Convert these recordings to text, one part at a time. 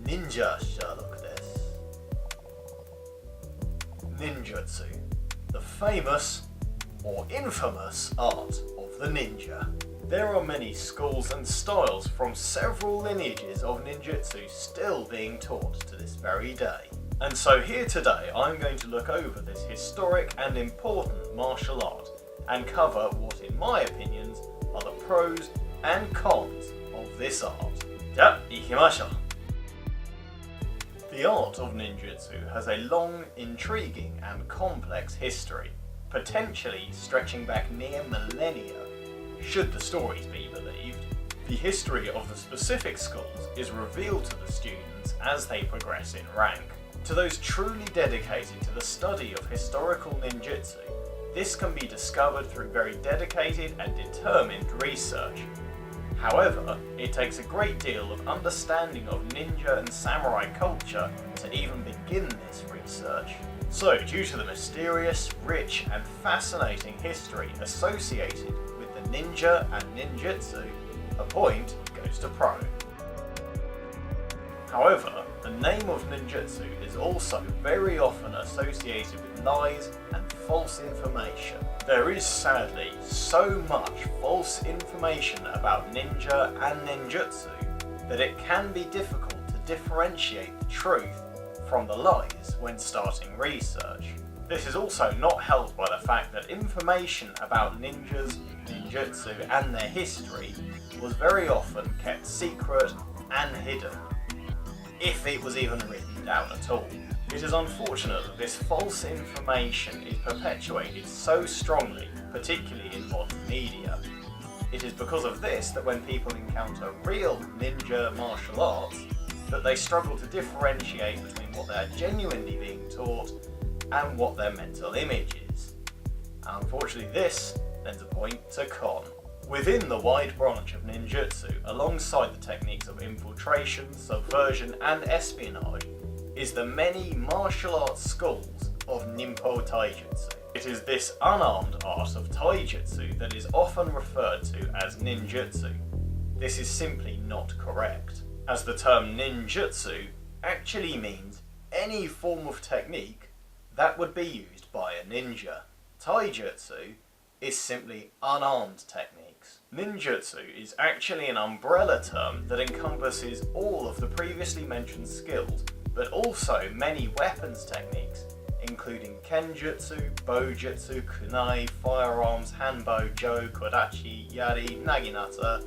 Ninja Sherlock desu. Ninjutsu, the famous or infamous art of the ninja. There are many schools and styles from several lineages of ninjutsu still being taught to this very day. And so here today I'm going to look over this historic and important martial art and cover what in my opinions are the pros and cons of this art. Ja, ikimashou! The art of ninjutsu has a long, intriguing and complex history, potentially stretching back near millennia, should the stories be believed. The history of the specific schools is revealed to the students as they progress in rank. To those truly dedicated to the study of historical ninjutsu, this can be discovered through very dedicated and determined research. However, it takes a great deal of understanding of ninja and samurai culture to even begin this research. So, due to the mysterious, rich and fascinating history associated with the ninja and ninjutsu, a point goes to pro. However, the name of ninjutsu is also very often associated with lies and false information. There is sadly so much false information about ninja and ninjutsu that it can be difficult to differentiate the truth from the lies when starting research. This is also not helped by the fact that information about ninjas, ninjutsu and their history was very often kept secret and hidden, if it was even written down at all. It is unfortunate that this false information is perpetuated so strongly, particularly in modern media. It is because of this that when people encounter real ninja martial arts, that they struggle to differentiate between what they are genuinely being taught and what their mental image is. And unfortunately this lends a point to con. Within the wide branch of ninjutsu, alongside the techniques of infiltration, subversion and espionage, is the many martial arts schools of Ninpo Taijutsu. It is this unarmed art of taijutsu that is often referred to as ninjutsu. This is simply not correct, as the term ninjutsu actually means any form of technique that would be used by a ninja. Taijutsu is simply unarmed techniques. Ninjutsu is actually an umbrella term that encompasses all of the previously mentioned skills, but also many weapons techniques, including kenjutsu, bojutsu, kunai, firearms, hanbo, jo, kodachi, yari, naginata,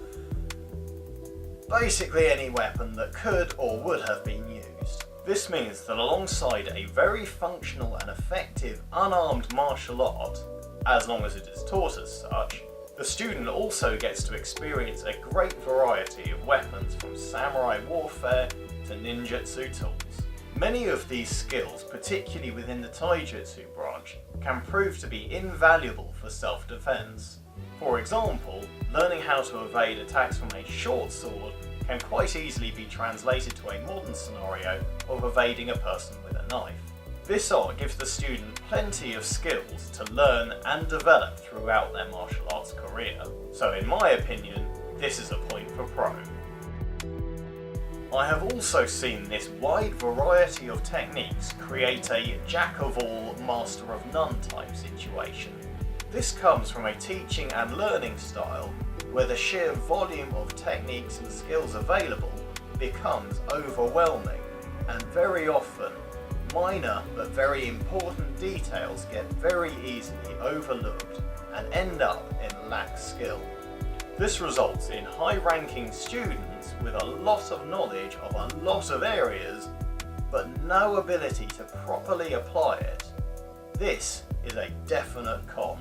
basically any weapon that could or would have been used. This means that alongside a very functional and effective unarmed martial art, as long as it is taught as such, the student also gets to experience a great variety of weapons from samurai warfare to ninjutsu tools. Many of these skills, particularly within the taijutsu branch, can prove to be invaluable for self-defense. For example, learning how to evade attacks from a short sword can quite easily be translated to a modern scenario of evading a person with a knife. This art gives the student plenty of skills to learn and develop throughout their martial arts career. So in my opinion, this is a point for pro. I have also seen this wide variety of techniques create a jack-of-all, master-of-none type situation. This comes from a teaching and learning style where the sheer volume of techniques and skills available becomes overwhelming, and very often minor but very important details get very easily overlooked and end up in lax skill. This results in high-ranking students with a lot of knowledge of a lot of areas, but no ability to properly apply it. This is a definite con.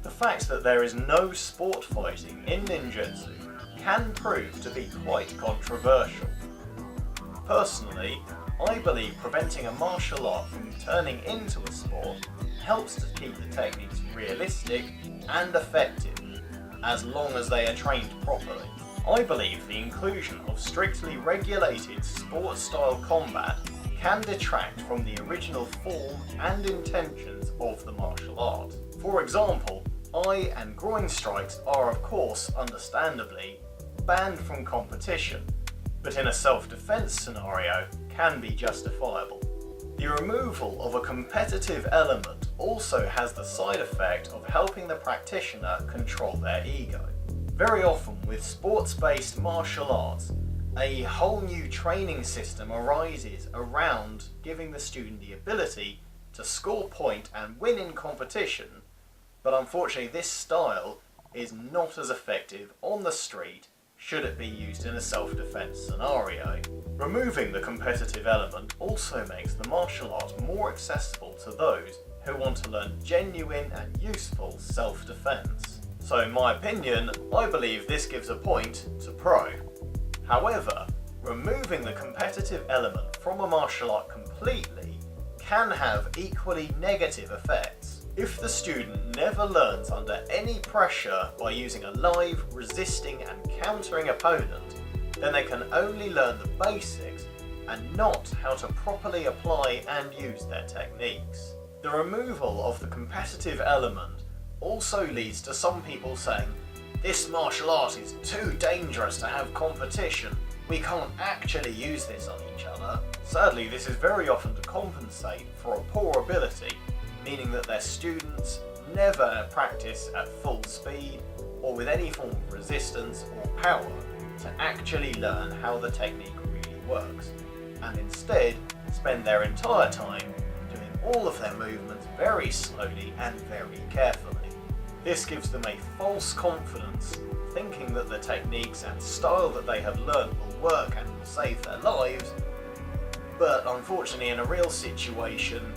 The fact that there is no sport fighting in ninjutsu can prove to be quite controversial. Personally, I believe preventing a martial art from turning into a sport helps to keep the techniques realistic and effective, as long as they are trained properly. I believe the inclusion of strictly regulated sport-style combat can detract from the original form and intentions of the martial art. For example, eye and groin strikes are of course, understandably, banned from competition, but in a self-defense scenario can be justifiable. The removal of a competitive element also has the side effect of helping the practitioner control their ego. Very often with sports-based martial arts, a whole new training system arises around giving the student the ability to score point and win in competition, but unfortunately this style is not as effective on the street should it be used in a self-defense scenario. Removing the competitive element also makes the martial art more accessible to those who want to learn genuine and useful self-defense. So in my opinion, I believe this gives a point to pro. However, removing the competitive element from a martial art completely can have equally negative effects. If the student never learns under any pressure by using a live, resisting and countering opponent, then they can only learn the basics and not how to properly apply and use their techniques. The removal of the competitive element also leads to some people saying, "This martial art is too dangerous to have competition. We can't actually use this on each other." Sadly, this is very often to compensate for a poor ability, meaning that their students never practice at full speed or with any form of resistance or power to actually learn how the technique really works, and instead spend their entire time doing all of their movements very slowly and very carefully. This gives them a false confidence, thinking that the techniques and style that they have learned will work and will save their lives, but unfortunately in a real situation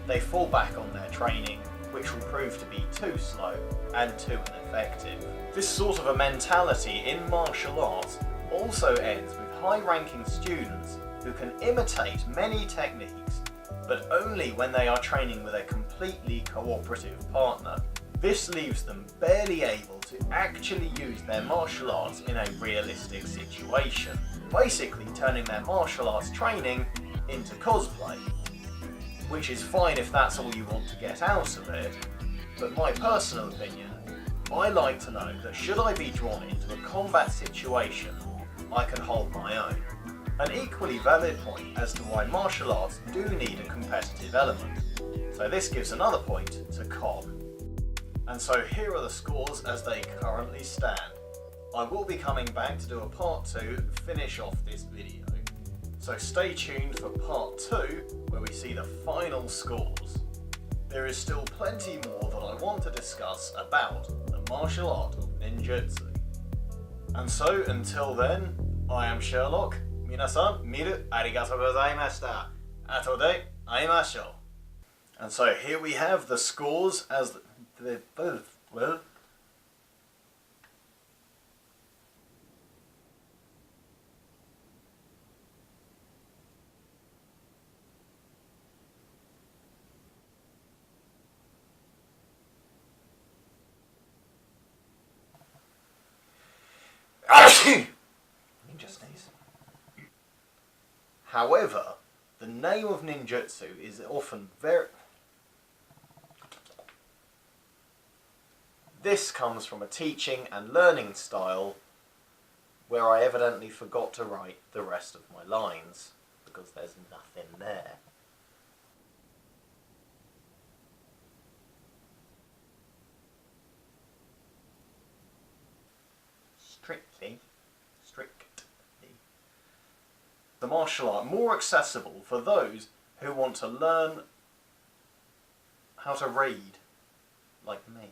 they fall back on their training, which will prove to be too slow and too ineffective. This sort of a mentality in martial arts also ends with high-ranking students who can imitate many techniques, but only when they are training with a completely cooperative partner. This leaves them barely able to actually use their martial arts in a realistic situation, basically turning their martial arts training into cosplay. Which is fine if that's all you want to get out of it, but my personal opinion, I like to know that should I be drawn into a combat situation, I can hold my own. An equally valid point as to why martial arts do need a competitive element, so this gives another point to Com. And so here are the scores as they currently stand. I will be coming back to do a part 2 and finish off this video. So stay tuned for part 2 where we see the final scores. There is still plenty more that I want to discuss about the martial art of ninjutsu. And so until then, I am Sherlock. Minasan, miru arigatou gozaimashita. Ato de aimashou. And so here we have the scores as the well. Ninja sneeze. However, the name of ninjutsu is often very... This comes from a teaching and learning style where I evidently forgot to write the rest of my lines because there's nothing there. Strictly. The martial art more accessible for those who want to learn how to read, like me.